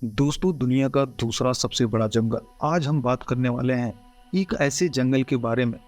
दोस्तों, दुनिया का दूसरा सबसे बड़ा जंगल। आज हम बात करने वाले हैं एक ऐसे जंगल के बारे में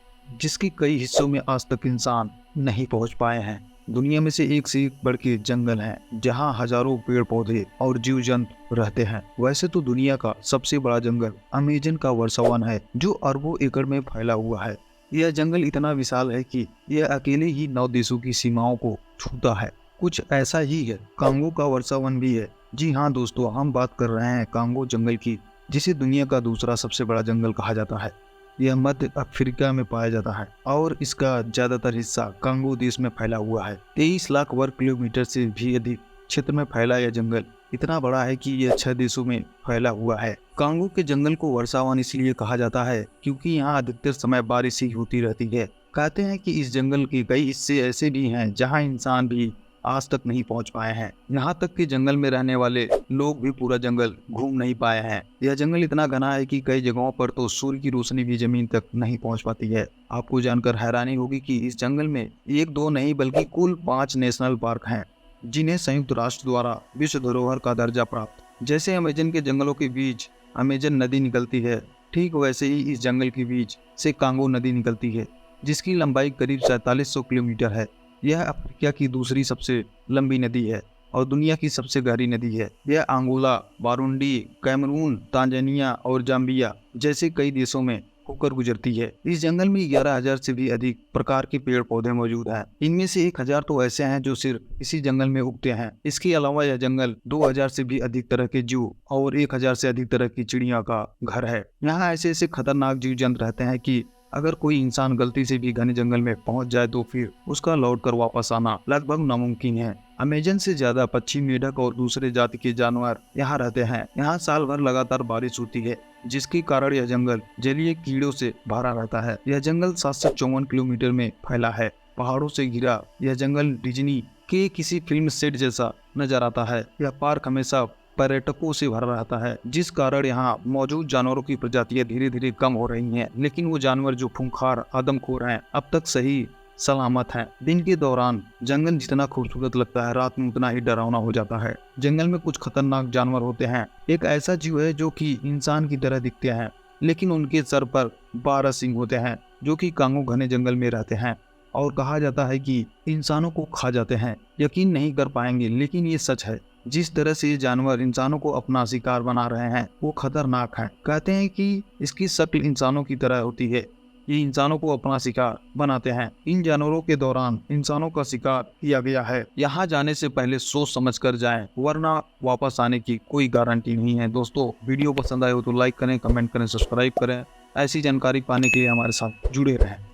जिसके कई हिस्सों में आज तक इंसान नहीं पहुंच पाए हैं। दुनिया में से एक बढ़ के जंगल हैं जहां हजारों पेड़ पौधे और जीव जंतु रहते हैं। वैसे तो दुनिया का सबसे बड़ा जंगल अमेजन का वर्षावन है जो अरबों एकड़ में फैला हुआ है। यह जंगल इतना विशाल है कि यह अकेले ही 9 देशों की सीमाओं को छूता है। कुछ ऐसा ही है कांगो का वर्षावन भी है। जी हाँ दोस्तों, हम बात कर रहे हैं कांगो जंगल की, जिसे दुनिया का दूसरा सबसे बड़ा जंगल कहा जाता है। यह मध्य अफ्रीका में पाया जाता है और इसका ज्यादातर हिस्सा कांगो देश में फैला हुआ है। 23 लाख वर्ग किलोमीटर से भी अधिक क्षेत्र में फैला यह जंगल इतना बड़ा है कि यह 6 देशों में फैला हुआ है। कांगो के जंगल को वर्षावन इसलिए कहा जाता है क्योंकि यहाँ अधिकतर समय बारिश ही होती रहती है। कहते हैं कि इस जंगल के कई हिस्से ऐसे भी हैं जहाँ इंसान भी आज तक नहीं पहुंच पाए हैं। यहाँ तक कि जंगल में रहने वाले लोग भी पूरा जंगल घूम नहीं पाए हैं। यह जंगल इतना घना है कि कई जगहों पर तो सूर्य की रोशनी भी जमीन तक नहीं पहुंच पाती है। आपको जानकर हैरानी होगी कि इस जंगल में एक दो नहीं बल्कि कुल 5 नेशनल पार्क हैं जिन्हें संयुक्त राष्ट्र द्वारा विश्व धरोहर का दर्जा प्राप्त। जैसे अमेजन के जंगलों के बीच अमेजन नदी निकलती है, ठीक वैसे ही इस जंगल के बीच से कांगो नदी निकलती है जिसकी लंबाई करीब 4700 किलोमीटर है। यह अफ्रीका की दूसरी सबसे लंबी नदी है और दुनिया की सबसे गहरी नदी है। यह अंगोला, बारुंडी, कैमरून, तांजानिया और जाम्बिया जैसे कई देशों में होकर गुजरती है। इस जंगल में 11,000 से भी अधिक प्रकार के पेड़ पौधे मौजूद हैं। इनमें से 1,000 तो ऐसे हैं जो सिर्फ इसी जंगल में उगते हैं। इसके अलावा यह जंगल 2,000 से भी अधिक तरह के जीव और 1,000 से अधिक तरह की चिड़िया का घर है। यहाँ ऐसे ऐसे खतरनाक जीव जंतु रहते हैं कि अगर कोई इंसान गलती से भी घने जंगल में पहुंच जाए तो फिर उसका लौटकर वापस आना लगभग नामुमकिन है। अमेजन से ज्यादा पक्षी, मेढक और दूसरे जाति के जानवर यहाँ रहते हैं। यहाँ साल भर लगातार बारिश होती है जिसके कारण यह जंगल जलीय कीड़ों से भरा रहता है। यह जंगल 754 किलोमीटर में फैला है। पहाड़ों से घिरा यह जंगल डिज्नी के किसी फिल्म सेट जैसा नजर आता है। यह पार्क हमेशा पर्यटकों से भरा रहता है जिस कारण यहाँ मौजूद जानवरों की प्रजातियां धीरे धीरे कम हो रही हैं। लेकिन वो जानवर जो खूंखार आदमखोर हैं अब तक सही सलामत हैं। दिन के दौरान जंगल जितना खूबसूरत लगता है, रात में उतना ही डरावना हो जाता है। जंगल में कुछ खतरनाक जानवर होते हैं। एक ऐसा जीव है जो कि इंसान की तरह दिखते हैं लेकिन उनके सर पर 12 सींग होते हैं जो कि कांगो घने जंगल में रहते हैं और कहा जाता है कि इंसानों को खा जाते हैं। यकीन नहीं कर पाएंगे लेकिन ये सच है। जिस तरह से ये जानवर इंसानों को अपना शिकार बना रहे हैं वो खतरनाक है। कहते हैं कि इसकी शक्ल इंसानों की तरह होती है। ये इंसानों को अपना शिकार बनाते हैं। इन जानवरों के दौरान इंसानों का शिकार किया गया है। यहाँ जाने से पहले सोच समझ कर जाएं वरना वापस आने की कोई गारंटी नहीं है। दोस्तों, वीडियो पसंद आए हो तो लाइक करें, कमेंट करें, सब्सक्राइब करें। ऐसी जानकारी पाने के लिए हमारे साथ जुड़े रहें।